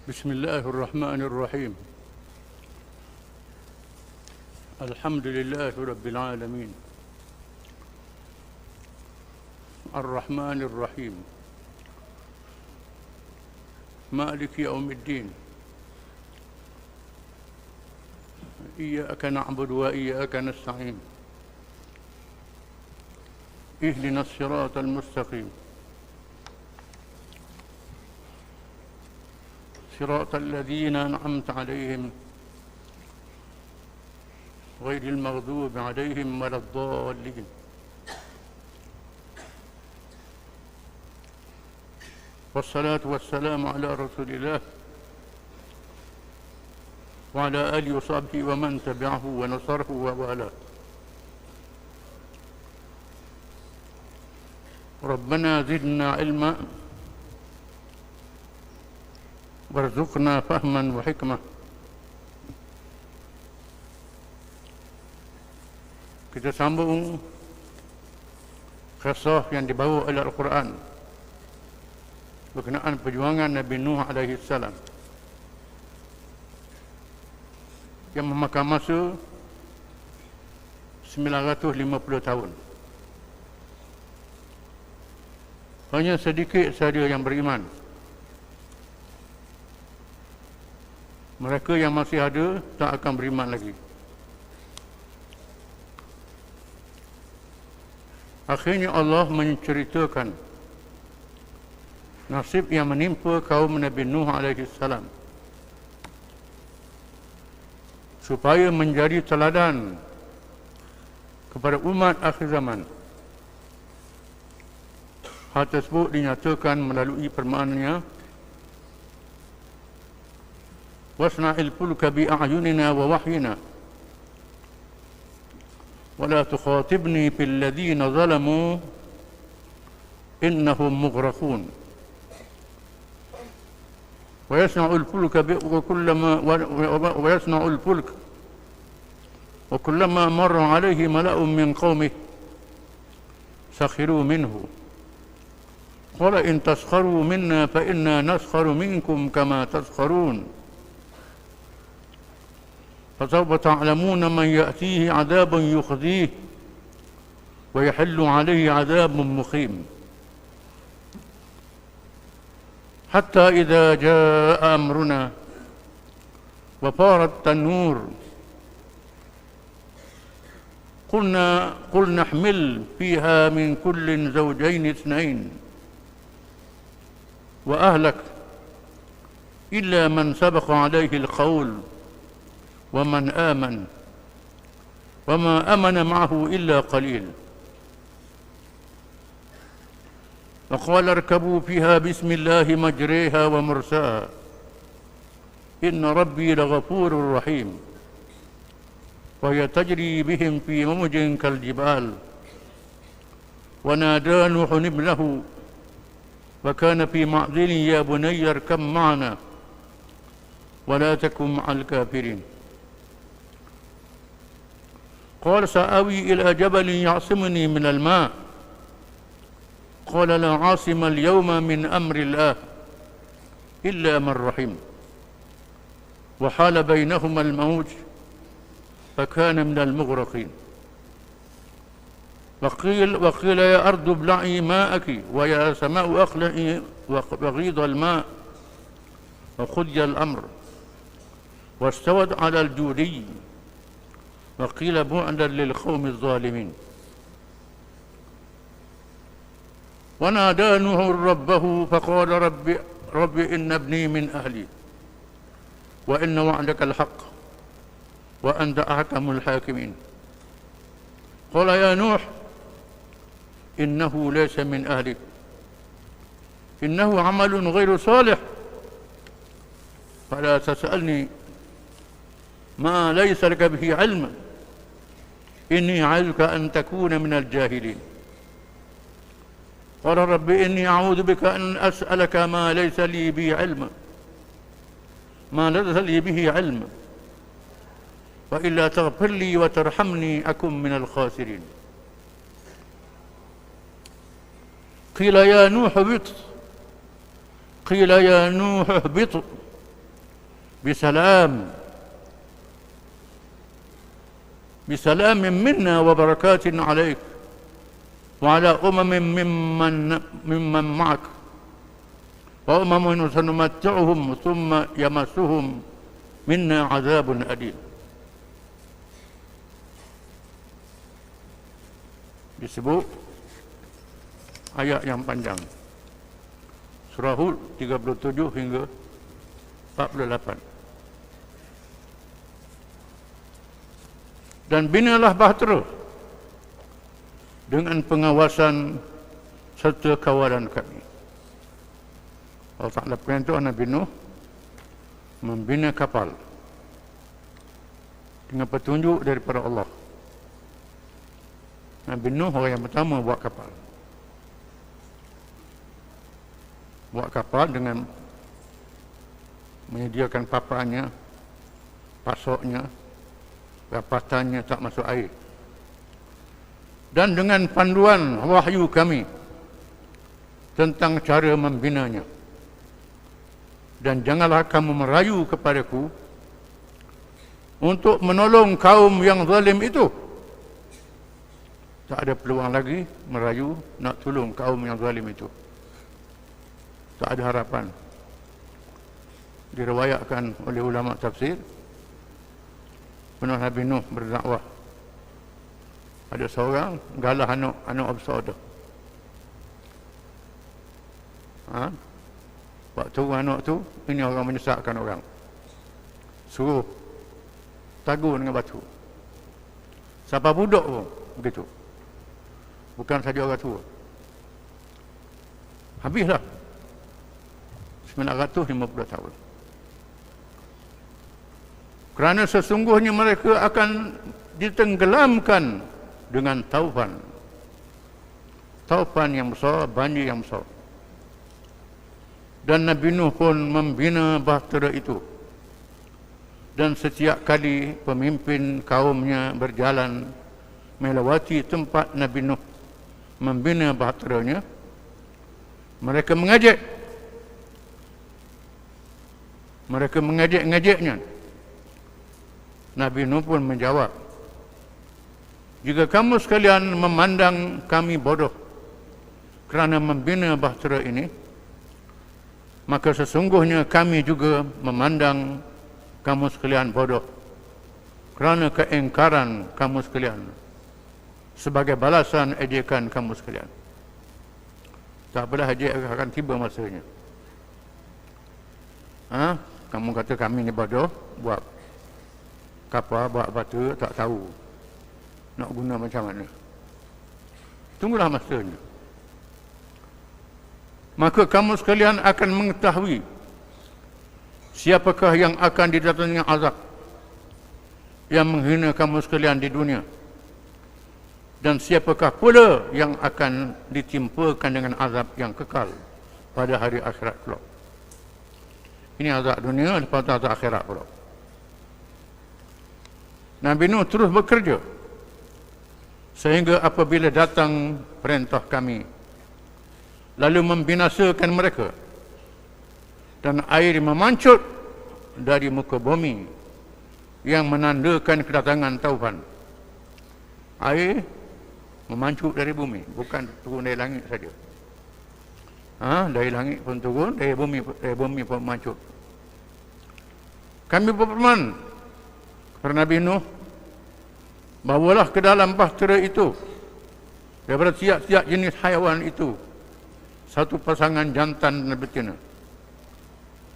بسم الله الرحمن الرحيم. الحمد لله رب العالمين الرحمن الرحيم مالك يوم الدين إياك نعبد وإياك نستعين اهدنا الصراط المستقيم صراط الذين أنعمت عليهم غير المغضوب عليهم ولا الضالين. والصلاة والسلام على رسول الله وعلى آله وصحبه ومن تبعه ونصره ووالاه. ربنا زدنا علما warzuqna fahman wa hikmah. Kita sambung kisah yang dibawa oleh Al-Quran berkenaan perjuangan Nabi Nuh alaihi salam yang memakan masa 950 tahun. Hanya sedikit saja yang beriman. Mereka yang masih ada tak akan beriman lagi. Akhirnya Allah menceritakan nasib yang menimpa kaum Nabi Nuh alaihi salam supaya menjadi teladan kepada umat akhir zaman. Hal tersebut dinyatakan melalui permaannya واصنع الفلك بأعيننا ووحينا ولا تخاطبني في الذين ظلموا إنهم مغرقون ويصنع الفلك وكلما مر عليه ملأ من قومه سخروا منه قال إن تسخروا منا فإنا نسخر منكم كما تسخرون فسوف تعلمون من يأتيه عذاب يخزيه ويحل عليه عذاب مقيم حتى إذا جاء أمرنا وفار التنور قلنا احمل فيها من كل زوجين اثنين وأهلك إلا من سبق عليه القول ومن آمن وما آمن معه إلا قليل وقال اركبوا فيها بسم الله مجريها ومرساها إن ربي لغفور رحيم وهي تجري بهم في موج كالجبال ونادى نوح ابنه وكان في معزل يا بني اركب معنا ولا تكن مع الكافرين قال سآوي إلى جبل يعصمني من الماء قال لا عاصم اليوم من أمر الله إلا من رحم وحال بينهما الموج فكان من المغرقين وقيل يا أرض ابلعي ماءك ويا سماء أقلعي وغيض الماء وقضي الأمر واستوت على الجودي وقيل بعدا للقوم الظالمين ونادى نوح ربه فقال رب إن ابني من أهلي وإن وعدك الحق وأنت أحكم الحاكمين قال يا نوح إنه ليس من أهلك إنه عمل غير صالح فلا تسألني ما ليس لك به علم إني أعظك أن تكون من الجاهلين قال رب إني أعوذ بك أن أسألك ما ليس لي به علم وإلا تغفر لي وترحمني أكن من الخاسرين قيل يا نوح اهبط bisalam minna wa barakatin alaik wa ala mimman ma'ak wa umamun sanumatti'uhum thumma yamassuhum minna azabun adim. Disebut ayat yang panjang, surah Hud 37 hingga 48. Dan binalah bahtera dengan pengawasan serta kawalan kami. Allah Ta'ala perintah Nabi Nuh membina kapal dengan petunjuk daripada Allah. Nabi Nuh orang yang pertama buat kapal. Buat kapal dengan menyediakan papannya, pasoknya, rapatannya tak masuk air. Dan dengan panduan wahyu kami tentang cara membinanya. Dan janganlah kamu merayu kepadaku untuk menolong kaum yang zalim itu. Tak ada peluang lagi merayu nak tolong kaum yang zalim itu. Tak ada harapan. Diriwayatkan oleh ulama tafsir, pernah Nabi Nuh berdakwah, ada seorang galah anak besar tu. Waktu anak tu, ini orang menyesatkan orang, suruh tagur dengan batu. Siapa budak pun begitu, bukan saja orang tua. Habislah 950 tahun. Kerana sesungguhnya mereka akan ditenggelamkan dengan taufan. Taufan yang besar, banjir yang besar. Dan Nabi Nuh pun membina bahtera itu. Dan setiap kali pemimpin kaumnya berjalan melewati tempat Nabi Nuh membina bahteranya, mereka mengejeknya. Nabi Nuh pun menjawab, jika kamu sekalian memandang kami bodoh kerana membina bahtera ini, maka sesungguhnya kami juga memandang kamu sekalian bodoh kerana keingkaran kamu sekalian sebagai balasan ejekan kamu sekalian. Tak apalah, ejek akan tiba masanya. Kamu kata kami ni bodoh, buat kapal, buat batu, tak tahu nak guna macam mana. Tunggulah masanya. Maka kamu sekalian akan mengetahui siapakah yang akan didatangi azab yang menghina kamu sekalian di dunia, dan siapakah pula yang akan ditimpakan dengan azab yang kekal pada hari akhirat pula. Ini azab dunia, lepas tu azab akhirat pula. Nabi Nuh terus bekerja sehingga apabila datang perintah kami, lalu membinasakan mereka, dan air memancut dari muka bumi yang menandakan kedatangan taufan. Air memancut dari bumi, bukan turun dari langit saja. Dari langit pun turun, dari bumi pun memancut. Kami berfirman kepada Nabi Nuh, bawalah ke dalam bahtera itu daripada tiap-tiap jenis haiwan itu satu pasangan jantan dan betina,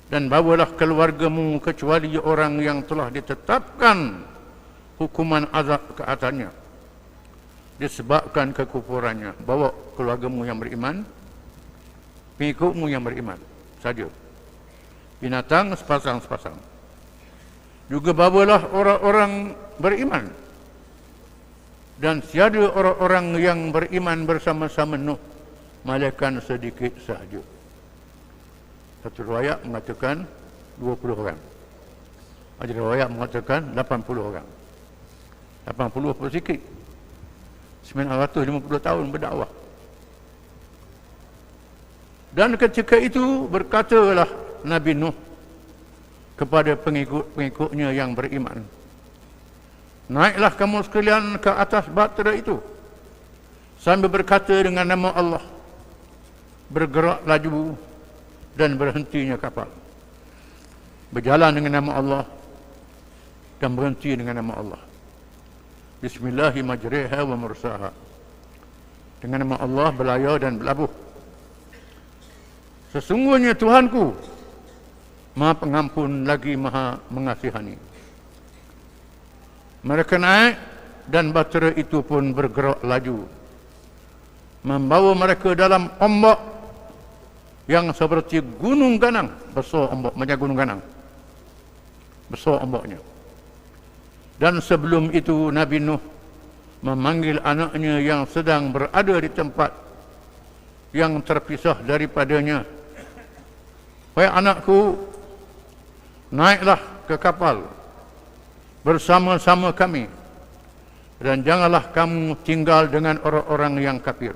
dan bawalah keluargamu kecuali orang yang telah ditetapkan hukuman azab ke atasnya disebabkan kekufurannya. Bawa keluargamu yang beriman, pengikutmu yang beriman saja, binatang sepasang-sepasang. Juga bawalah orang-orang beriman, dan tiada orang-orang yang beriman bersama-sama Nuh melainkan sedikit sahaja. Satu riwayat mengatakan 20 orang. Ada riwayat mengatakan 80 orang. 80 pun sikit. 950 tahun berdakwah. Dan ketika itu berkatalah Nabi Nuh kepada pengikut-pengikutnya yang beriman. Naiklah kamu sekalian ke atas bahtera itu sambil berkata dengan nama Allah, bergerak laju dan berhentinya kapal. Berjalan dengan nama Allah dan berhenti dengan nama Allah. Bismillahi majriha wa mursaha. Dengan nama Allah berlayar dan berlabuh. Sesungguhnya Tuhanku Maha Pengampun lagi Maha Mengasihani. Mereka naik dan bahtera itu pun bergerak laju, membawa mereka dalam ombak yang seperti gunung ganang. Besar ombak, macam gunung ganang. Besar ombaknya. Dan sebelum itu Nabi Nuh memanggil anaknya yang sedang berada di tempat yang terpisah daripadanya. Wahai anakku, naiklah ke kapal bersama-sama kami dan janganlah kamu tinggal dengan orang-orang yang kafir.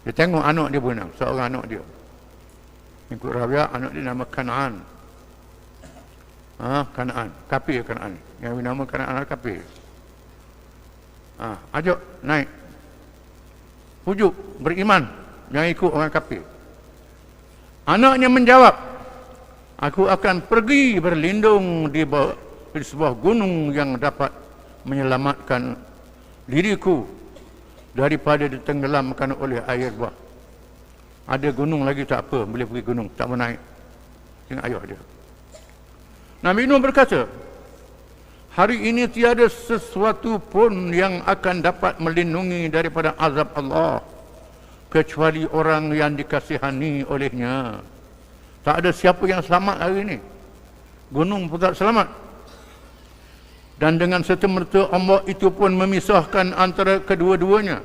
Dia tengok anak dia berenang, seorang anak dia. Ikut rakyat, anak dia nama Kan'an. Kan'an, kafir Kan'an. Yang nama Kan'an kafir. Ajak naik. Pujuk, beriman. Jangan ikut orang kafir. Anaknya menjawab, aku akan pergi berlindung di sebuah gunung yang dapat menyelamatkan diriku daripada ditenggelamkan oleh air bah. Ada gunung lagi tak apa, boleh pergi gunung, tak mau naik. Tengok ayah dia. Nabi Nuh berkata, hari ini tiada sesuatu pun yang akan dapat melindungi daripada azab Allah kecuali orang yang dikasihani olehnya. Tak ada siapa yang selamat hari ini. Gunung pun tak selamat. Dan dengan serta-merta ombak itu pun memisahkan antara kedua-duanya.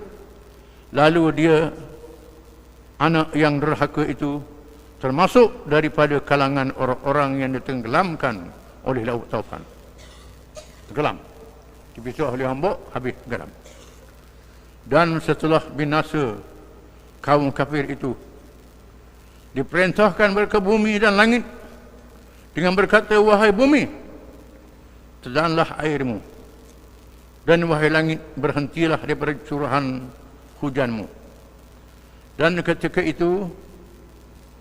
Lalu dia, anak yang derhaka itu, termasuk daripada kalangan orang-orang yang ditenggelamkan oleh laut taufan. Tenggelam. Dipisah oleh ombak, habis tenggelam. Dan setelah binasa kaum kafir itu, diperintahkan mereka bumi dan langit dengan berkata, wahai bumi, telanlah airmu, dan wahai langit, berhentilah daripada curahan hujanmu. Dan ketika itu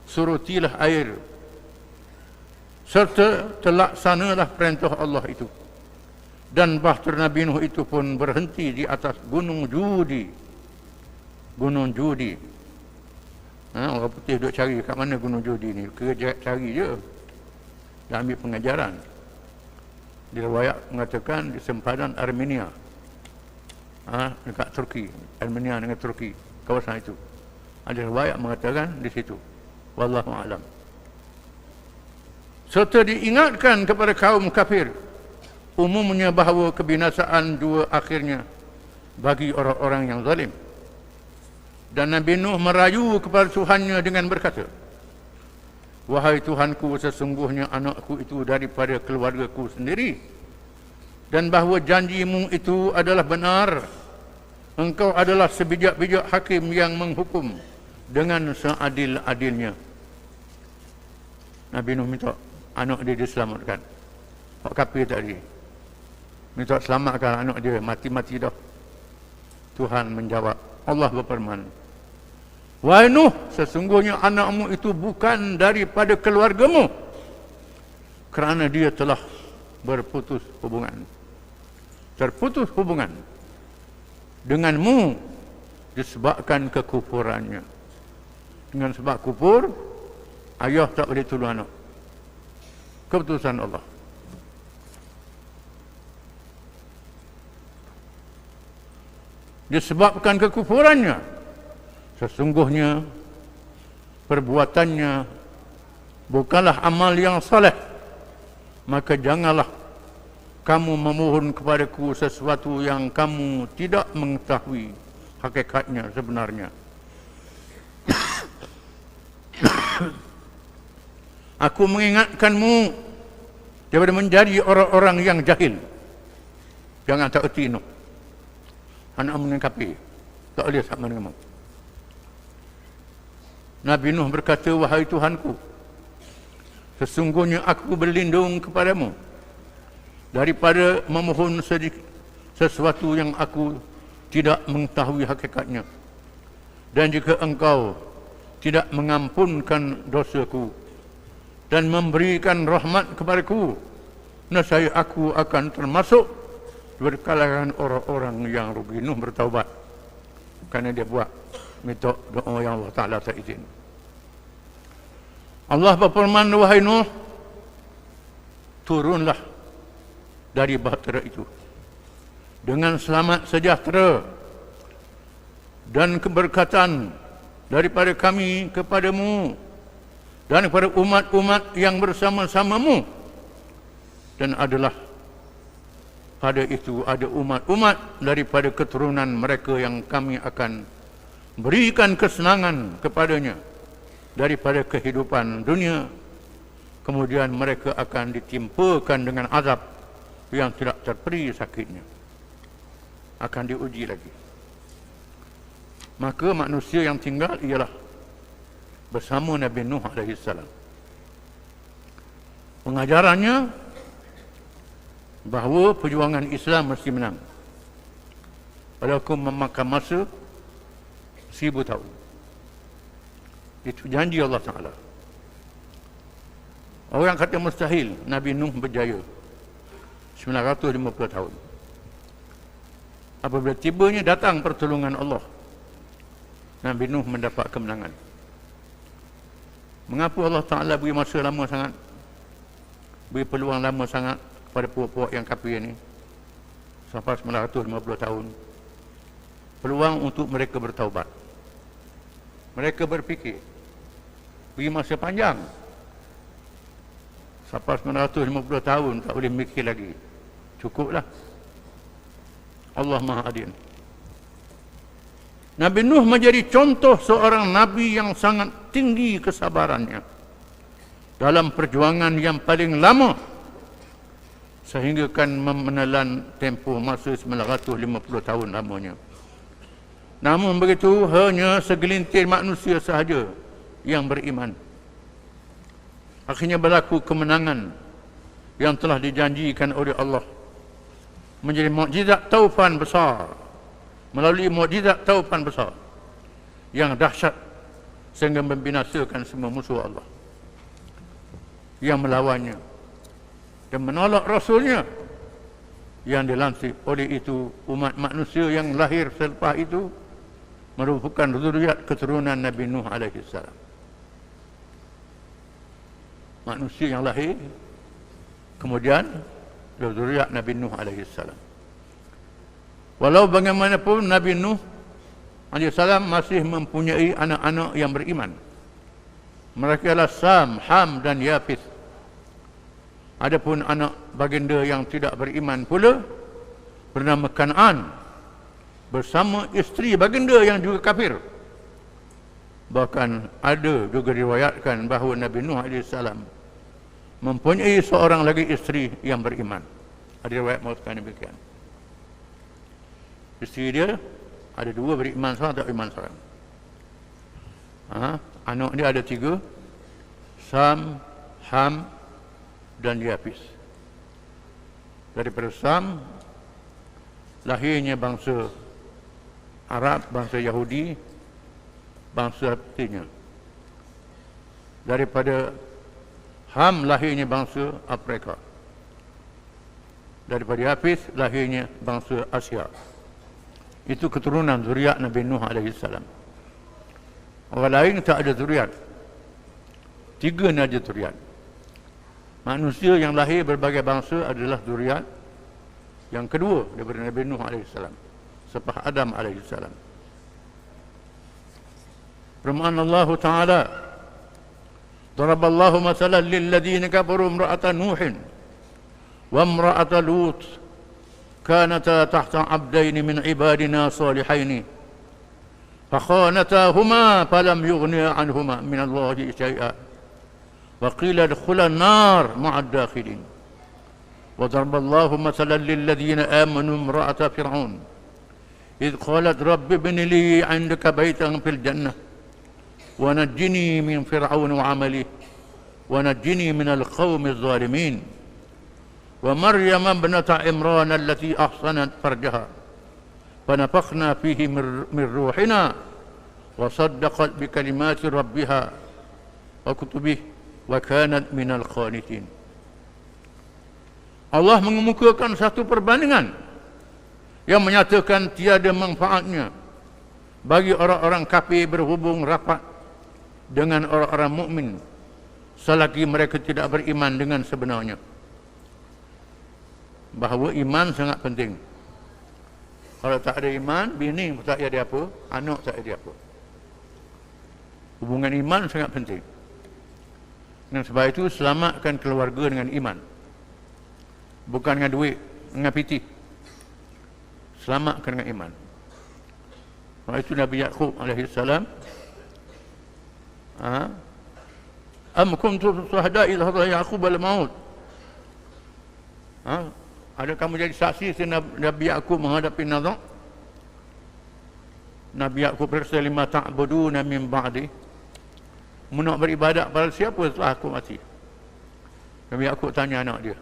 surutilah air, serta terlaksanalah perintah Allah itu. Dan bahtera Nabi Nuh itu pun berhenti di atas gunung Judi. Gunung Judi. Orang putih duk cari kat mana gunung Judi ni. Kerja cari je. Dia ambil pengajaran. Diriwayat mengatakan di sempadan Armenia. Dekat Turki. Armenia dengan Turki. Kawasan itu. Ada riwayat mengatakan di situ. Wallahu a'lam. Serta diingatkan kepada kaum kafir umumnya bahawa kebinasaan dua akhirnya bagi orang-orang yang zalim. Dan Nabi Nuh merayu kepada Tuhannya dengan berkata, wahai Tuhanku, sesungguhnya anakku itu daripada keluargaku sendiri, dan bahawa janjimu itu adalah benar. Engkau adalah sebijak-bijak hakim yang menghukum dengan seadil-adilnya. Nabi Nuh minta anak dia diselamatkan. Hak kafir tadi minta selamatkan anak dia, mati-mati dah. Tuhan menjawab, Allah berfirman, wahai Nuh, sesungguhnya anakmu itu bukan daripada keluargamu, kerana dia telah terputus hubungan denganmu disebabkan kekufurannya. Dengan sebab kufur, ayah tak boleh tolong anak. Keputusan Allah. Disebabkan kekufurannya, sesungguhnya perbuatannya bukanlah amal yang saleh, maka janganlah kamu memohon kepadaku sesuatu yang kamu tidak mengetahui hakikatnya sebenarnya. Aku mengingatkanmu daripada menjadi orang-orang yang jahil. Jangan tak erti Nuh. Anak mengingkapi, tak boleh sama dengan kamu. Nabi Nuh berkata, wahai Tuhanku, sesungguhnya aku berlindung kepadamu daripada memohon sesuatu yang aku tidak mengetahui hakikatnya, dan jika engkau tidak mengampunkan dosaku dan memberikan rahmat kepadaku, nescaya aku akan termasuk berkalangan orang-orang yang rugi. Nuh bertaubat kerana dia buat minta doa yang Allah Ta'ala tak izin. Allah berfirman, wahai Nuh, turunlah dari bahtera itu dengan selamat sejahtera dan keberkatan daripada kami kepadamu dan kepada umat-umat yang bersama-samamu, dan adalah pada itu ada umat-umat daripada keturunan mereka yang kami akan berikan kesenangan kepadanya daripada kehidupan dunia, kemudian mereka akan ditimpakan dengan azab yang tidak terperi sakitnya, akan diuji lagi. Maka manusia yang tinggal ialah bersama Nabi Nuh AS. Pengajarannya bahawa perjuangan Islam mesti menang, walaupun memakan masa 1000 tahun. Itu janji Allah Ta'ala. Orang kata mustahil Nabi Nuh berjaya 950 tahun. Apabila tibanya datang pertolongan Allah, Nabi Nuh mendapat kemenangan. Mengapa Allah Ta'ala beri masa lama sangat, beri peluang lama sangat kepada puak-puak yang kafir ini, sampai 950 tahun? Peluang untuk mereka bertaubat. Mereka berfikir, beri masa panjang, sampai 950 tahun tak boleh mikir lagi, cukuplah. Allah Maha Adil. Nabi Nuh menjadi contoh seorang Nabi yang sangat tinggi kesabarannya dalam perjuangan yang paling lama, sehingga kan menelan tempoh masa 950 tahun lamanya. Namun begitu, hanya segelintir manusia sahaja yang beriman. Akhirnya berlaku kemenangan yang telah dijanjikan oleh Allah, menjadi mukjizat taufan besar, melalui mukjizat taufan besar yang dahsyat sehingga membinasakan semua musuh Allah yang melawannya dan menolak Rasulnya yang dilantik. Oleh itu, umat manusia yang lahir selepas itu merupakan zuriat keturunan Nabi Nuh AS. Manusia yang lahir kemudian zuriat Nabi Nuh AS. Walau bagaimanapun Nabi Nuh AS masih mempunyai anak-anak yang beriman. Mereka adalah Sam, Ham dan Yafis. Adapun anak baginda yang tidak beriman pula bernama Kan'an, bersama isteri baginda yang juga kafir. Bahkan ada juga diriwayatkan bahawa Nabi Nuh AS mempunyai seorang lagi isteri yang beriman. Ada riwayat mengatakan demikian. Isteri dia ada dua, beriman seorang, tak beriman seorang. Anak dia ada 3, Sam, Ham dan Yafis. Daripada Sam lahirnya bangsa Arab, bangsa Yahudi, bangsa Arabnya. Daripada Ham lahirnya bangsa Afrika. Daripada Yafis lahirnya bangsa Asia. Itu keturunan zuriat Nabi Nuh AS. Orang lain tak ada zuriat. 3 saja zuriat. Manusia yang lahir berbagai bangsa adalah zuriat yang kedua daripada Nabi Nuh AS, selepas Adam AS. Firman Allah Ta'ala, Daraballahu masalan lilladhina kafaru imra'ata Nuhin wa imra'ata Lut kanata tahta 'abdaini min ibadina salihaini fakhanatahuma falam yughniya 'anhuma min Allahi shay'a wa qila adkhula an-nar ma'a ad-dakhilin. Wa daraballahu masalan lilladhina amanu imra'ata Fir'aun idh qalat rabbi ibni li 'indaka baytan fil jannah ونجني من فرعون وعمله ونجني من القوم الظالمين ومريم ابنة عمران التي أحصنت فرجها فنفخنا فيه من روحنا وصدقت بكلمات ربها وكتبه وكانت من القانتين. Allah mengemukakan satu perbandingan yang menyatakan tiada manfaatnya bagi orang-orang kafir berhubung rapat dengan orang-orang mukmin selagi mereka tidak beriman dengan sebenarnya. Bahawa iman sangat penting. Kalau tak ada iman, bini tak ada apa, anak tak ada apa. Hubungan iman sangat penting. Dan sebab itu selamatkan keluarga dengan iman. Bukan dengan duit, dengan piti. Selamatkan dengan iman. Sebab itu Nabi Yaqub alaihissalam, am kuntum syuhada idh hadara Yaqub al-maut. Ada kamu jadi saksi Nabi Yaqub menghadapi nazak? Nabi Yaqub berkata, lima ta'buduna min ba'di. Mu nak beribadat pada siapa setelah aku mati? Nabi Yaqub tanya anak dia.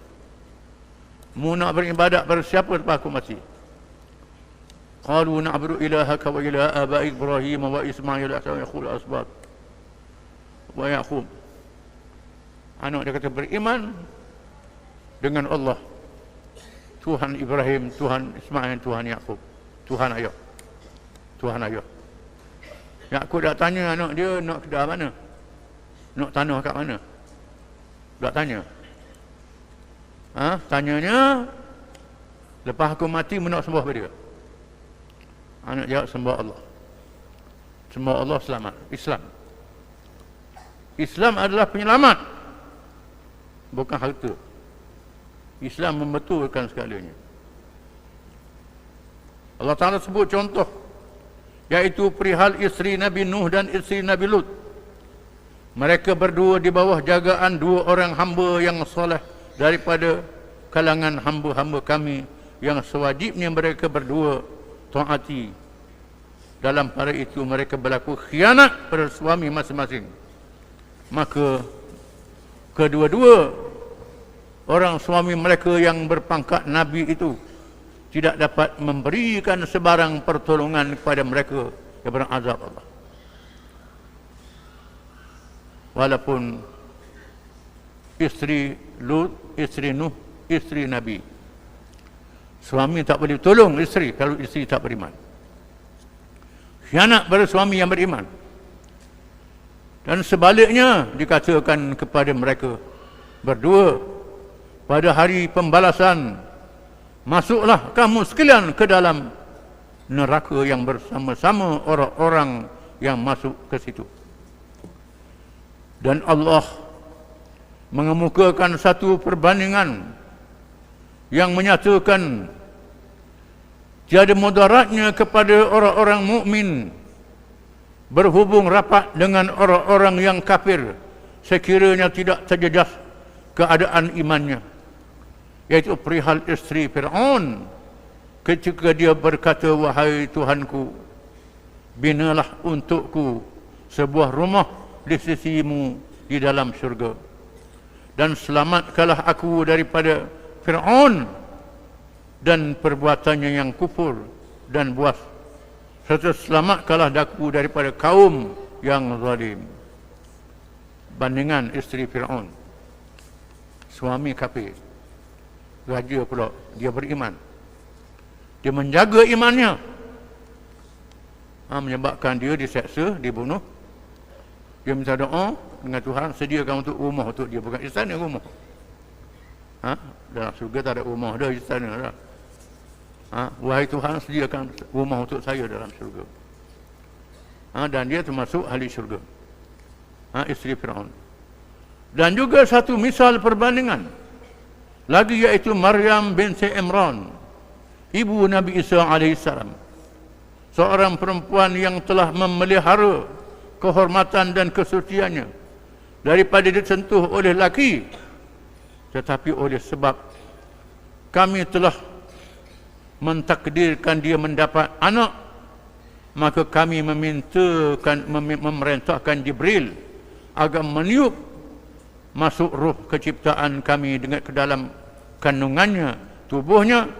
Mu nak beribadat pada siapa setelah aku mati? Qalu na'budu ilahaka wa ilaha abai Ibrahim wa Ismail wa yaqul asbat. Wa Yaqub. Anak dia kata beriman dengan Allah, Tuhan Ibrahim, Tuhan Ismail, Tuhan Yaqub, Tuhan ayah, Tuhan ayah. Yaqub dah tanya anak dia nak kedah mana, nak tanah kat mana, dah tanya. Tanyanya, lepas aku mati nak sembah pada dia. Anak jawab sembah Allah. Sembah Allah selamat. Islam. Islam adalah penyelamat, bukan harta. Islam membetulkan segalanya. Allah Ta'ala sebut contoh, iaitu perihal isteri Nabi Nuh dan isteri Nabi Lut. Mereka berdua di bawah jagaan dua orang hamba yang soleh daripada kalangan hamba-hamba kami yang sewajibnya mereka berdua taati. Dalam pada itu mereka berlaku khianat pada suami masing-masing. Maka kedua-dua orang suami mereka yang berpangkat Nabi itu tidak dapat memberikan sebarang pertolongan kepada mereka daripada azab Allah. Walaupun isteri Lut, isteri Nuh, isteri Nabi, suami tak boleh tolong isteri kalau isteri tak beriman. Khianat pada suami yang beriman. Dan sebaliknya dikatakan kepada mereka berdua, pada hari pembalasan, masuklah kamu sekalian ke dalam neraka yang bersama-sama orang-orang yang masuk ke situ. Dan Allah mengemukakan satu perbandingan yang menyatakan tiada mudaratnya kepada orang-orang mukmin berhubung rapat dengan orang-orang yang kafir sekiranya tidak terjejas keadaan imannya, iaitu perihal isteri Fir'aun ketika dia berkata, wahai Tuhanku, binalah untukku sebuah rumah di sisimu di dalam syurga, dan selamatkanlah aku daripada Fir'aun dan perbuatannya yang kufur dan buas, serta selamatkanlah aku daripada kaum yang zalim. Bandingan isteri Fir'aun, suami kafir, raja pula dia beriman, dia menjaga imannya, menyebabkan dia diseksa, dibunuh. Dia minta doa dengan Tuhan, sediakan untuk rumah untuk dia, bukan istana, rumah. Dalam surga tak ada rumah, ada istana dah. Wahai Tuhan, sediakan rumah untuk saya dalam syurga. Dan dia termasuk ahli syurga, isteri Fir'aun. Dan juga satu misal perbandingan lagi, iaitu Maryam binti Imran, ibu Nabi Isa alaihissalam, seorang perempuan yang telah memelihara kehormatan dan kesuciannya daripada disentuh oleh laki, tetapi oleh sebab kami telah mentakdirkan dia mendapat anak, maka kami memerintahkan Jibril agar meniup masuk ruh keciptaan kami dengan ke dalam kandungannya, tubuhnya,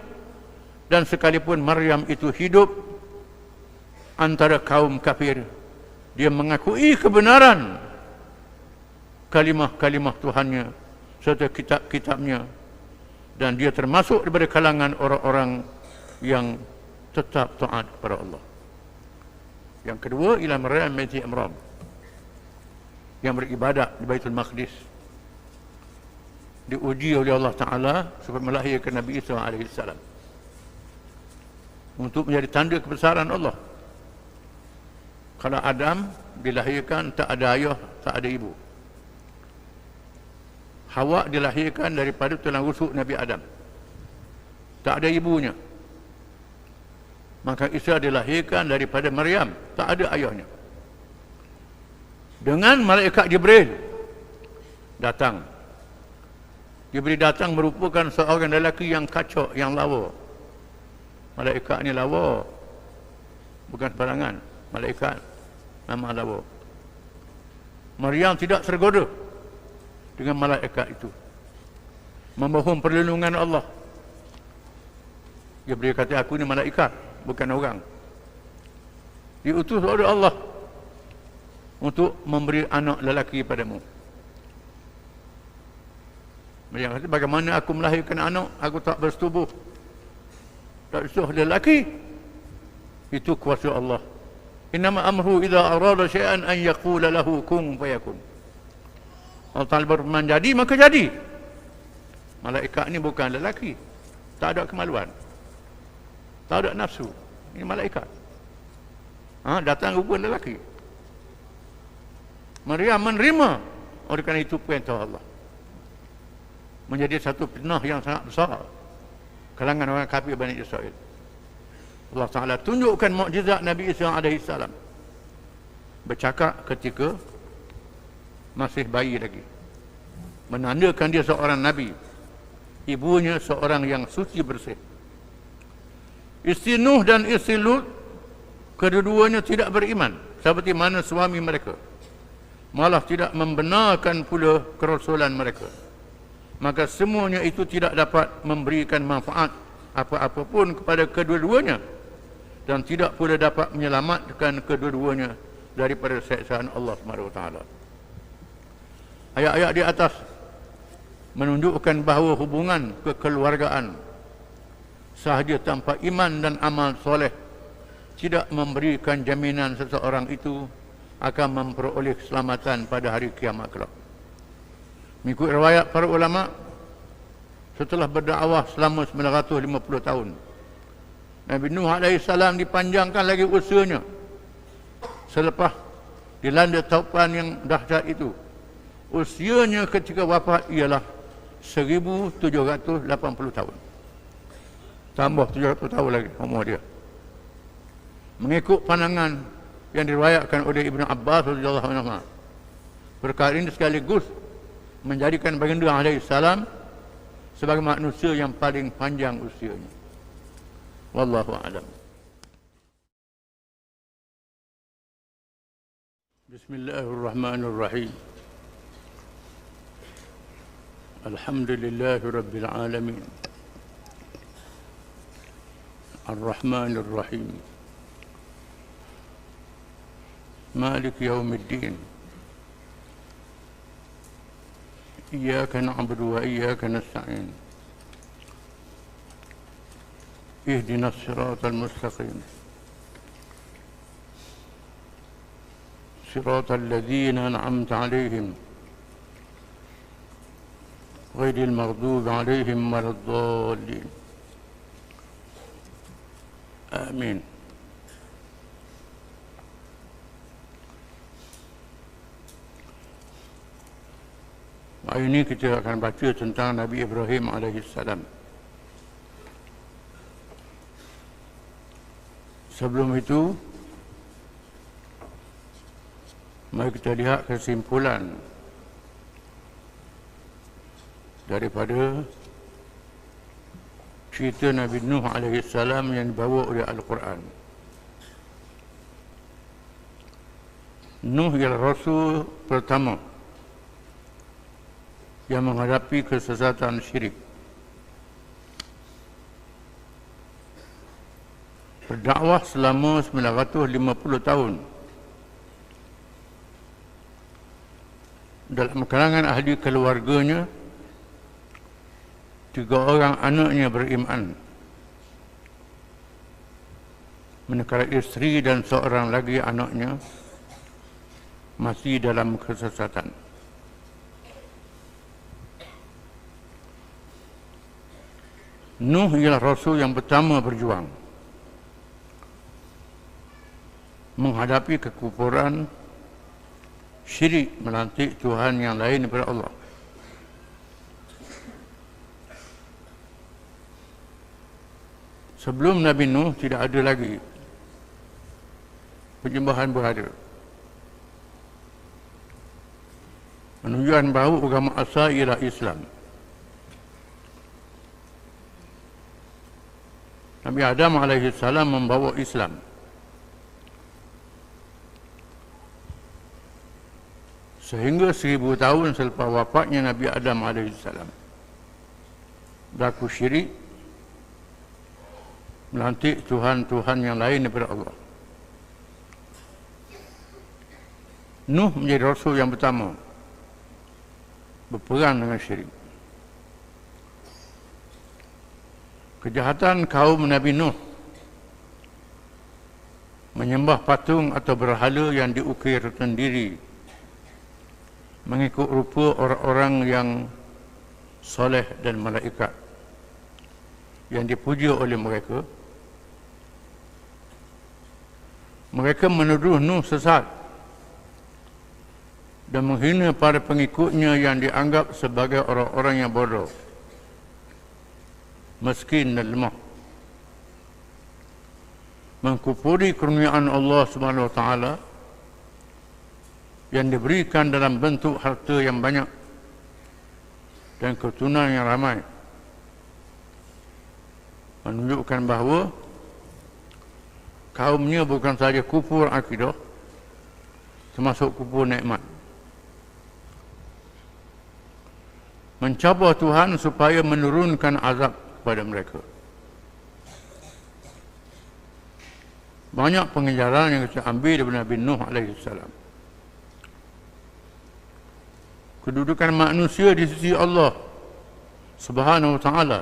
dan sekalipun Maryam itu hidup antara kaum kafir, dia mengakui kebenaran kalimah-kalimah Tuhannya serta kitab-kitabnya, dan dia termasuk daripada kalangan orang-orang yang tetap taat kepada Allah. Yang kedua ialah Maryam binti Imran yang beribadat di Baitul Maqdis, diuji oleh Allah Ta'ala supaya melahirkan Nabi Isa AS untuk menjadi tanda kebesaran Allah. Kalau Adam dilahirkan tak ada ayah, tak ada ibu. Hawa dilahirkan daripada tulang rusuk Nabi Adam, tak ada ibunya. Maka Isa dilahirkan daripada Maryam, tak ada ayahnya. Dengan malaikat Jibril datang. Jibril datang merupakan seorang lelaki yang kacak, yang lawa. Malaikat ni lawa, bukan sembarangan. Malaikat memang lawa. Maryam tidak tergoda dengan malaikat itu, memohon perlindungan Allah. Jibril kata, aku ni malaikat, bukan orang. Diutus oleh Allah untuk memberi anak lelaki padamu. Maryam kata, bagaimana aku melahirkan anak, aku tak bersetubuh, tak disuruh lelaki. Itu kuasa Allah. Innama amru idza arada syai'an an yaqula lahu kun fayakun. Allah Ta'ala berfirman, jadi maka jadi. Malaikat ni bukan lelaki, tak ada kemaluan, tak ada nafsu. Ini malaikat. Datang rupa lelaki. Maryam menerima, oleh kerana itu perintah Allah. Menjadi satu fitnah yang sangat besar kalangan orang kafir Bani Israel. Allah Ta'ala tunjukkan mukjizat Nabi Isa AS bercakap ketika masih bayi lagi, menandakan dia seorang Nabi. Ibunya seorang yang suci bersih. Isteri Nuh dan isteri Lut, kedua-duanya tidak beriman seperti mana suami mereka, malah tidak membenarkan pula kerasulan mereka. Maka semuanya itu tidak dapat memberikan manfaat apa-apa pun kepada kedua-duanya, dan tidak pula dapat menyelamatkan kedua-duanya daripada siksaan Allah SWT. Ayat-ayat di atas menunjukkan bahawa hubungan kekeluargaan sahaja tanpa iman dan amal soleh tidak memberikan jaminan seseorang itu akan memperoleh keselamatan pada hari kiamat kelak. Mengikut riwayat para ulama, setelah berdakwah selama 950 tahun, Nabi Nuh AS dipanjangkan lagi usianya selepas dilanda taufan yang dahsyat itu. Usianya ketika wafat ialah 1780 tahun. Tambah 700 tahun lagi umur dia. Mengikut pandangan yang diriwayatkan oleh Ibn Abbas radhiyallahu anhu, perkara ini sekaligus menjadikan baginda AS sebagai manusia yang paling panjang usianya. Wallahu a'lam. Bismillahirrahmanirrahim. Alhamdulillahi rabbil alamin. Ar-Rahmanir Rahim. Malik yaumiddin. إياك نعبد وإياك نستعين اهدنا الصراط المستقيم صراط الذين أنعمت عليهم غير المغضوب عليهم ولا الضالين آمين. Hari ini kita akan baca tentang Nabi Ibrahim AS. Sebelum itu, mari kita lihat kesimpulan daripada cerita Nabi Nuh AS yang dibawa oleh Al-Quran. Nuh ialah Rasul pertama yang menghadapi kesesatan syirik. Berdakwah selama 950 tahun dalam kalangan ahli keluarganya, 3 orang anaknya beriman, manakala isteri dan seorang lagi anaknya masih dalam kesesatan. Nuh ialah Rasul yang pertama berjuang menghadapi kekufuran syirik, melantik Tuhan yang lain daripada Allah. Sebelum Nabi Nuh tidak ada lagi penyembahan berhala. Menunjukkan bahawa agama asal ialah Islam. Nabi Adam AS membawa Islam. Sehingga 1000 tahun selepas wafatnya Nabi Adam AS, berlaku syirik, melantik Tuhan-Tuhan yang lain daripada Allah. Nuh menjadi Rasul yang pertama berperang dengan syirik. Kejahatan kaum Nabi Nuh menyembah patung atau berhala yang diukir sendiri mengikut rupa orang-orang yang soleh dan malaikat yang dipuja oleh mereka. Mereka menuduh Nuh sesat dan menghina para pengikutnya yang dianggap sebagai orang-orang yang bodoh, miskin dan lemah. Mengkufuri kurniaan Allah Subhanahu Wa Taala yang diberikan dalam bentuk harta yang banyak dan keturunan yang ramai, menunjukkan bahawa kaumnya bukan sahaja kufur akidah, termasuk kufur nikmat. Mencabar Tuhan supaya menurunkan azab kepada mereka. Banyak pengajaran yang kita ambil daripada Nabi Nuh AS. Kedudukan manusia di sisi Allah Subhanahu Wa Taala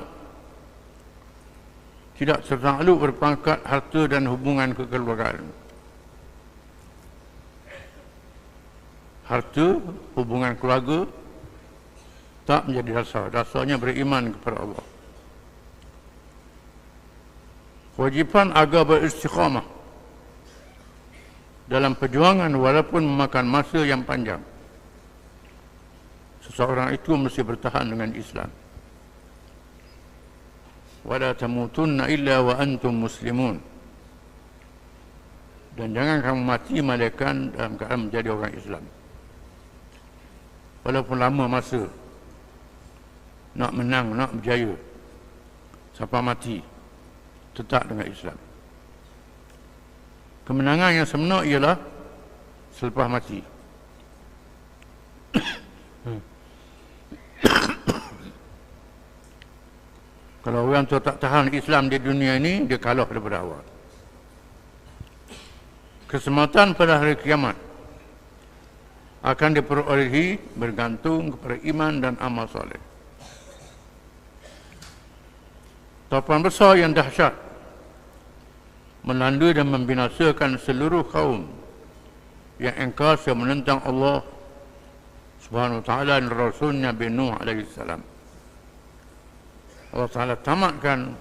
tidak tertakluk berpangkat harta dan hubungan kekeluargaan. Harta, hubungan keluarga tak menjadi dasar. Dasarnya beriman kepada Allah. Kewajipan agar beristiqamah dalam perjuangan walaupun memakan masa yang panjang. Seseorang itu mesti bertahan dengan Islam. Wala tamutunna illa wa antum muslimun. Dan jangan kamu mati malaikat dalam keadaan menjadi orang Islam. Walaupun lama masa, nak menang, nak berjaya, sampai mati, tetap dengan Islam. Kemenangan yang sebenar ialah selepas mati. Kalau orang tu tak tahan Islam di dunia ini, dia kalah daripada awal. Keselamatan pada hari kiamat akan diperolehi bergantung kepada iman dan amal soleh. Topan besar yang dahsyat melanda dan membinasakan seluruh kaum yang engkar menentang Allah Subhanahu Wa Taala dan Rasulnya Nabi Nuh AS. Allah Ta'ala tamatkan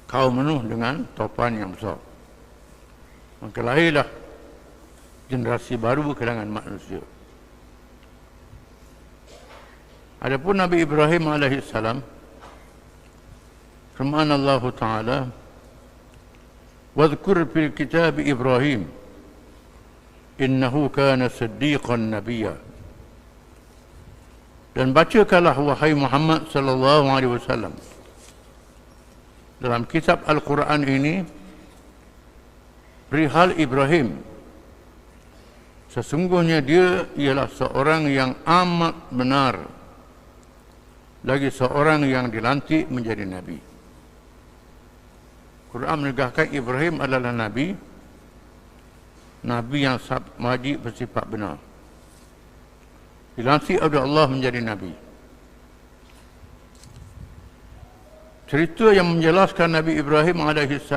kaum Nuh dengan topan yang besar. Maka lahirlah generasi baru kalangan manusia. Adapun Nabi Ibrahim AS, firman Allah Ta'ala, "Wadhkur fil kitab Ibrahim innahu kana siddiqan nabiyya." Dan bacakanlah wahai Muhammad sallallahu alaihi wasallam dalam kitab Al-Quran ini perihal Ibrahim, Sesungguhnya dia ialah seorang yang amat benar, lagi seorang yang dilantik menjadi Nabi. Quran menegaskan Ibrahim adalah Nabi, Nabi yang wajib bersifat benar, dilantik oleh Allah menjadi Nabi. Cerita yang menjelaskan Nabi Ibrahim AS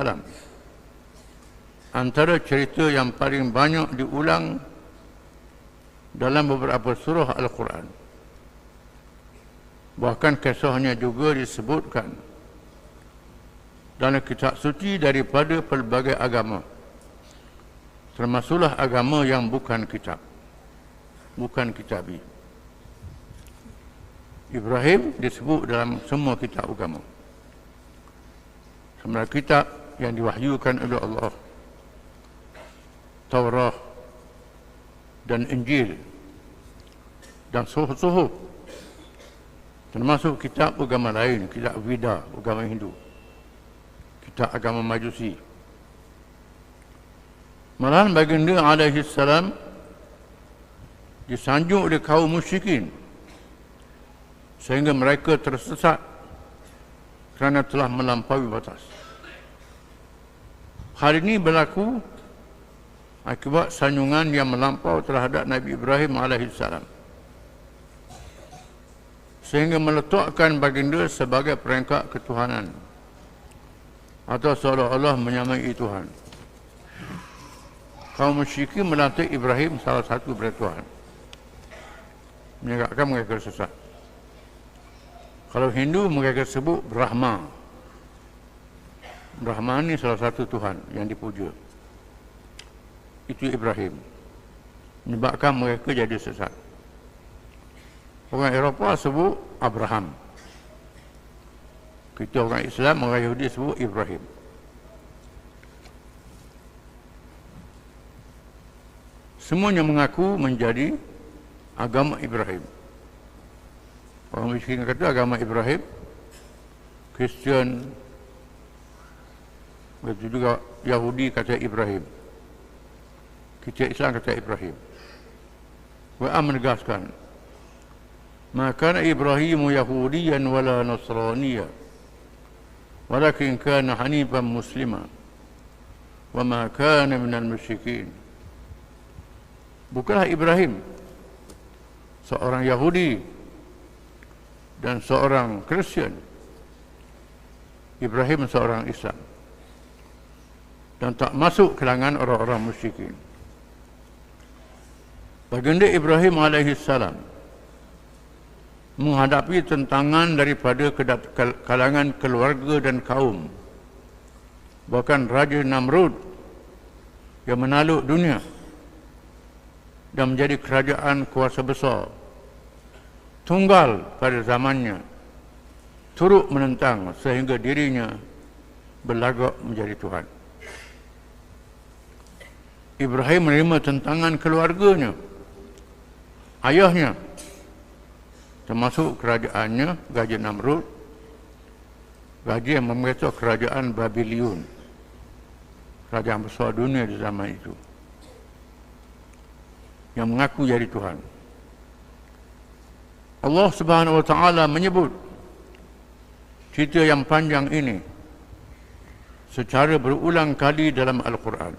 antara cerita yang paling banyak diulang dalam beberapa surah Al-Quran. Bahkan kisahnya juga disebutkan dalam kitab suci daripada pelbagai agama, termasuklah agama yang bukan kitab, bukan kitabi. Ibrahim disebut dalam semua kitab agama. Semua kitab yang diwahyukan oleh Allah, Taurat dan Injil dan suhuf-suhuf, termasuk kitab agama lain, kitab Veda, agama Hindu, kitab agama Majusi. Malahan baginda alaihi salam disanjung oleh kaum musyrikin sehingga mereka tersesat kerana telah melampaui batas. Hal ini berlaku akibat sanjungan yang melampau terhadap Nabi Ibrahim AS, sehingga meletakkan baginda sebagai perangkat ketuhanan atau seolah-olah menyamai Tuhan. Kaum musyrikin melantik Ibrahim salah satu daripada Tuhan, menyebabkan mereka sesat. Kalau Hindu mereka sebut Brahma. Brahma ini salah satu Tuhan yang dipuja. Itu Ibrahim, menyebabkan mereka jadi sesat. Orang Eropah sebut Abraham. Kita orang Islam, orang Yahudi sebut Ibrahim. Semuanya mengaku menjadi agama Ibrahim. Orang miskin kata agama Ibrahim, Kristian, begitu juga Yahudi kata Ibrahim, kita Islam kata Ibrahim. Quran menegaskan, "Ma kana Ibrahimu Yahudiyan wala Nasraniya, walakin kana hanifan muslima, wa ma kana minal musyrikin." Bukanlah Ibrahim seorang Yahudi dan seorang Kristian. Ibrahim seorang Islam dan tak masuk kalangan orang-orang musyrikin. Baginda Ibrahim alaihissalam menghadapi tentangan daripada kalangan keluarga dan kaum, bahkan Raja Namrud yang menakluk dunia dan menjadi kerajaan kuasa besar tunggal pada zamannya, turut menentang sehingga dirinya berlagak menjadi Tuhan. Ibrahim menerima tentangan keluarganya, ayahnya, termasuk kerajaannya, Raja Namrud, raja yang memerintah kerajaan Babylon, kerajaan besar dunia di zaman itu, yang mengaku jadi Tuhan. Allah Subhanahu wa Ta'ala menyebut cerita yang panjang ini secara berulang kali dalam Al-Quran.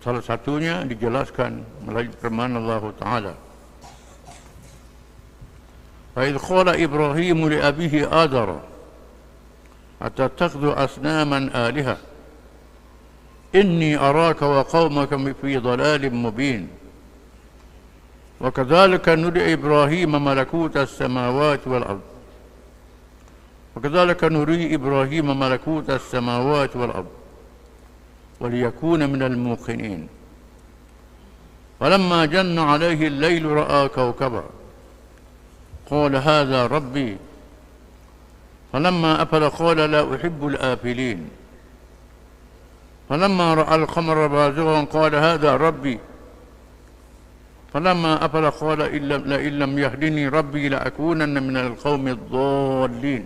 Salah satunya dijelaskan melalui firman Allah Ta'ala, "Wa idh qala Ibrahimu li abihi Azara atattakhidhu asnaman aliha inni araka wa qaumaka fi dhalalin mubin. وكذلك نري إبراهيم ملكوت السماوات والأرض وكذلك نري إبراهيم ملكوت السماوات والأرض وليكون من الموقنين فلما جن عليه الليل رأى كوكبا قال هذا ربي فلما أفل قال لا أحب الآفلين فلما رأى القمر بازغا قال هذا ربي فلما أفل قال لئن لم يهدني ربي لأكونن من القوم الضالين.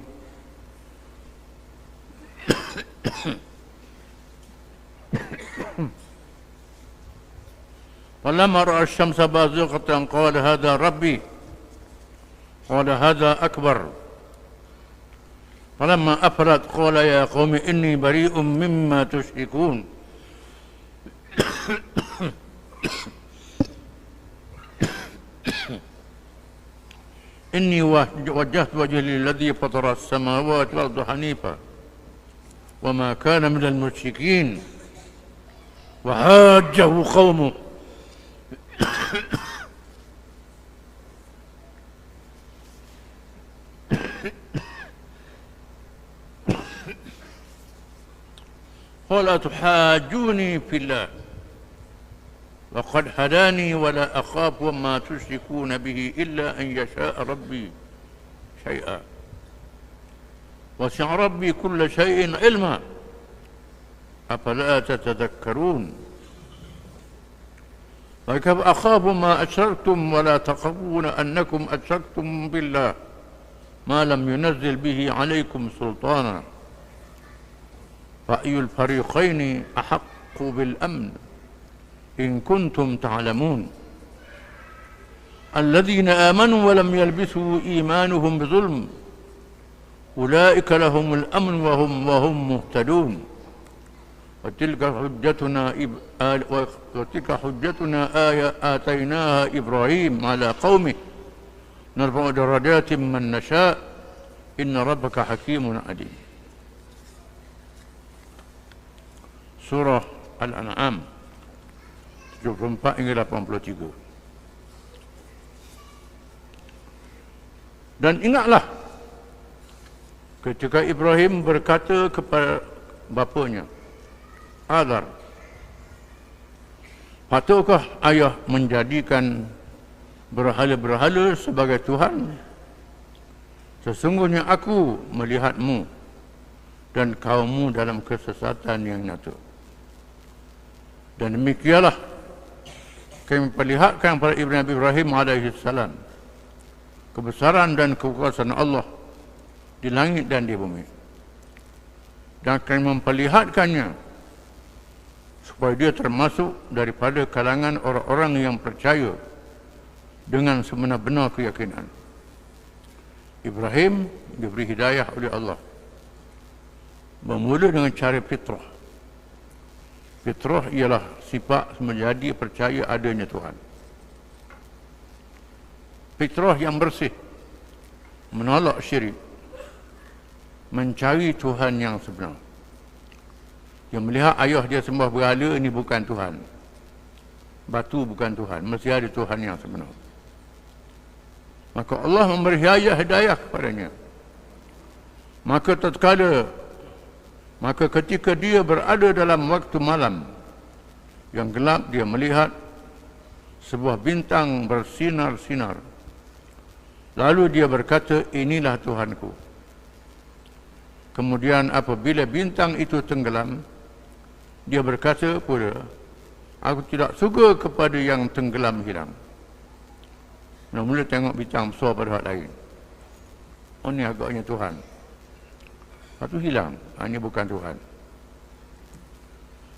فلما رأى الشمس بازغة قال هذا ربي قال هذا أكبر فلما أفلت قال يا قوم إني بريء مما تشركون إني وجهت وجهي للذي فطر السماوات والأرض حنيفا وما كان من المشركين وحاجه قومه قال أتحاجوني في الله وقد هداني ولا أخاف وما تشركون به إلا أن يشاء ربي شيئا وسع ربي كل شيء علما أفلا تتذكرون فكيف أخاف ما أشركتم ولا تخافون أنكم أشركتم بالله ما لم ينزل به عليكم سلطانا فأي الفريقين أحق بالأمن إن كنتم تعلمون الذين آمنوا ولم يلبسوا إيمانهم بظلم أولئك لهم الأمن وهم مهتدون وتلك حجتنا آتيناها إبراهيم على قومه نرفع درجات من نشاء إن ربك حكيم عليم. Surah Al-An'am 74 hingga 83. Dan ingatlah ketika Ibrahim berkata kepada bapanya Azar, patutkah ayah menjadikan berhala-berhala sebagai Tuhan? Sesungguhnya aku melihatmu dan kaummu dalam kesesatan yang nyata. Dan demikianlah kami perlihatkan kepada Nabi Ibrahim AS kebesaran dan kekuasaan Allah di langit dan di bumi. Dan kami memperlihatkannya supaya dia termasuk daripada kalangan orang-orang yang percaya dengan sebenar-benar keyakinan. Ibrahim diberi hidayah oleh Allah bermula dengan cara fitrah. Fitrah ialah sifat menjadi percaya adanya Tuhan. Fitrah yang bersih, menolak syirik, mencari Tuhan yang sebenar. Yang melihat ayah dia sembah berhala, ini bukan Tuhan. Batu bukan Tuhan, mesti ada Tuhan yang sebenar. Maka Allah memberi hidayah kepadanya. Maka ketika dia berada dalam waktu malam yang gelap, dia melihat sebuah bintang bersinar-sinar. Lalu dia berkata, inilah Tuhanku. Kemudian apabila bintang itu tenggelam, dia berkata pula, aku tidak suka kepada yang tenggelam hilang. Mula-mula tengok bintang besar pada hak lain. Oh, ni agaknya Tuhan. Lepas tu hilang. Ini bukan Tuhan.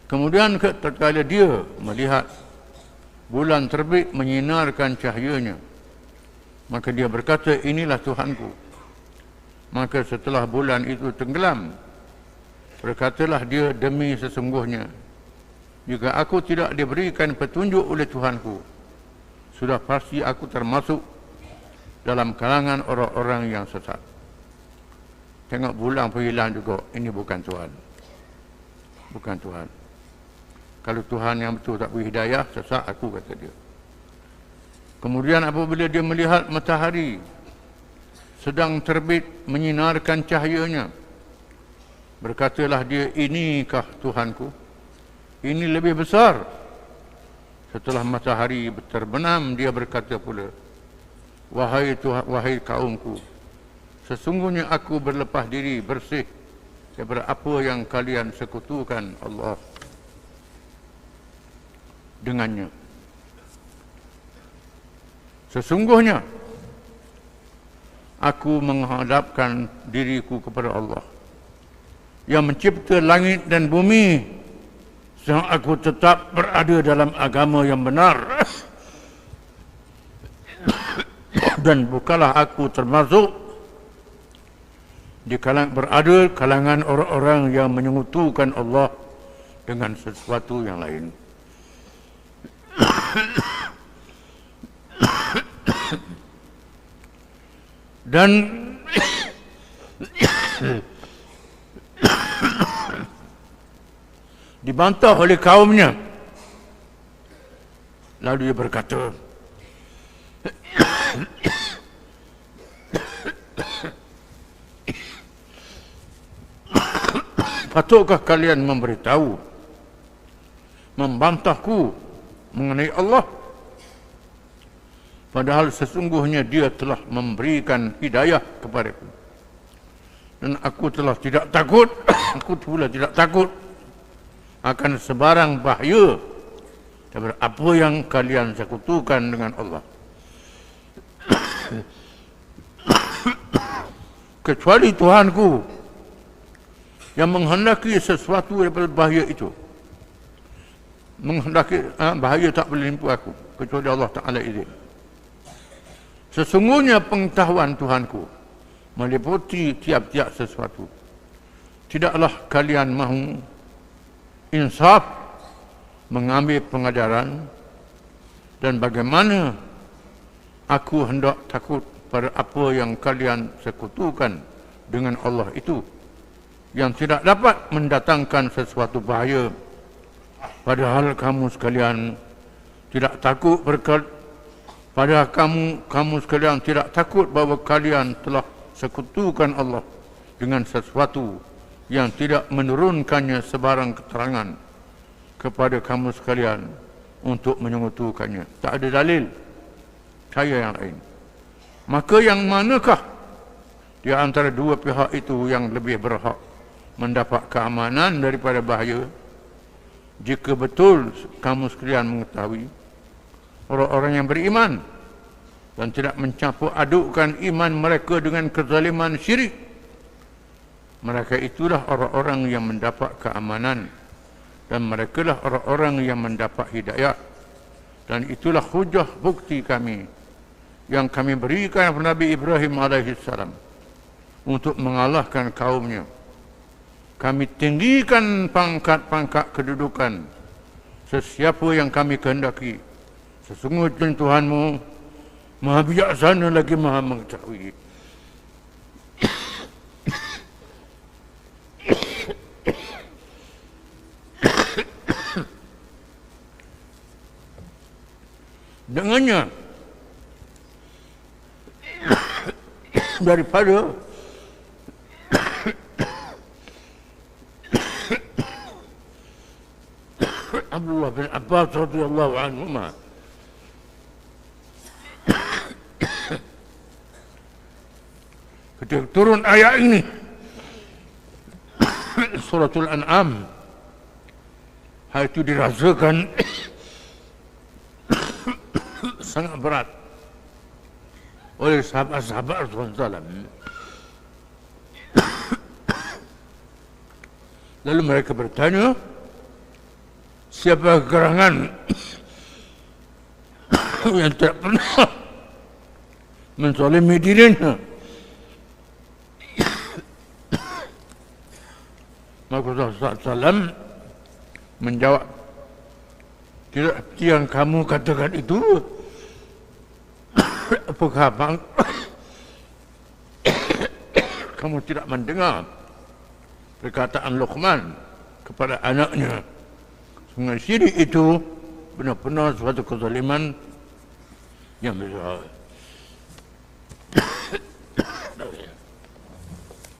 Kemudian tatkala dia melihat bulan terbit menyinarkan cahayanya, maka dia berkata, inilah Tuhanku. Maka setelah bulan itu tenggelam, berkatalah dia, demi sesungguhnya jika aku tidak diberikan petunjuk oleh Tuhanku, sudah pasti aku termasuk dalam kalangan orang-orang yang sesat. Tengok bulan pun hilang juga. Ini bukan Tuhan. Bukan Tuhan. Kalau Tuhan yang betul tak beri hidayah, sesat aku, kata dia. Kemudian apabila dia melihat matahari sedang terbit menyinarkan cahayanya, berkatalah dia, inikah Tuhanku? Ini lebih besar. Setelah matahari terbenam, dia berkata pula, wahai Tuhan, wahai kaumku, sesungguhnya aku berlepas diri bersih daripada apa yang kalian sekutukan Allah dengannya. Sesungguhnya aku menghadapkan diriku kepada Allah yang mencipta langit dan bumi aku tetap berada dalam agama yang benar dan bukanlah aku termasuk berada kalangan orang-orang yang menyekutukan Allah dengan sesuatu yang lain. Dan dibantah oleh kaumnya. Lalu dia berkata, patutkah kalian membantahku mengenai Allah? Padahal sesungguhnya dia telah memberikan hidayah kepadaku. Dan aku telah tidak takut, aku pula tidak takut akan sebarang bahaya daripada apa yang kalian sekutukan dengan Allah. Kecuali Tuhanku yang menghendaki sesuatu daripada bahaya itu. Menghendaki bahaya tak boleh limpu aku kecuali Allah Ta'ala izin. Sesungguhnya pengetahuan Tuhanku meliputi tiap-tiap sesuatu. Tidaklah kalian mahu insaf mengambil pengajaran, dan bagaimana aku hendak takut pada apa yang kalian sekutukan dengan Allah itu yang tidak dapat mendatangkan sesuatu bahaya, padahal kamu sekalian tidak takut padahal kamu sekalian tidak takut bahawa kalian telah sekutukan Allah dengan sesuatu yang tidak menurunkannya sebarang keterangan kepada kamu sekalian untuk menyekutukannya. Tak ada dalil saya yang lain. Maka yang manakah di antara dua pihak itu yang lebih berhak mendapat keamanan daripada bahaya? Jika betul kamu sekalian mengetahui orang-orang yang beriman dan tidak mencampur adukkan iman mereka dengan kezaliman syirik, mereka itulah orang-orang yang mendapat keamanan dan mereka lah orang-orang yang mendapat hidayah. Dan itulah hujah bukti kami yang kami berikan kepada Nabi Ibrahim AS untuk mengalahkan kaumnya. Kami tinggikan pangkat-pangkat kedudukan sesiapa yang kami kehendaki. Sesungguhnya Tuhanmu Maha bijaksana lagi Maha mengetahui. Dengannya daripada Abdullah bin Abbas radhiyallahu anhuma ketika turun ayat ini suratul An'am, hal itu dirasakan sangat berat oleh sahabat-sahabat Rasulullah SAW. Lalu mereka bertanya, siapa gerangan yang tidak pernah menzalimi dirinya? Maka Rasulullah SAW menjawab, tidak seperti yang kamu katakan itu. Apakah kamu tidak mendengar perkataan Luqman kepada anaknya? Syirik itu benar-benar suatu kezaliman yang besar.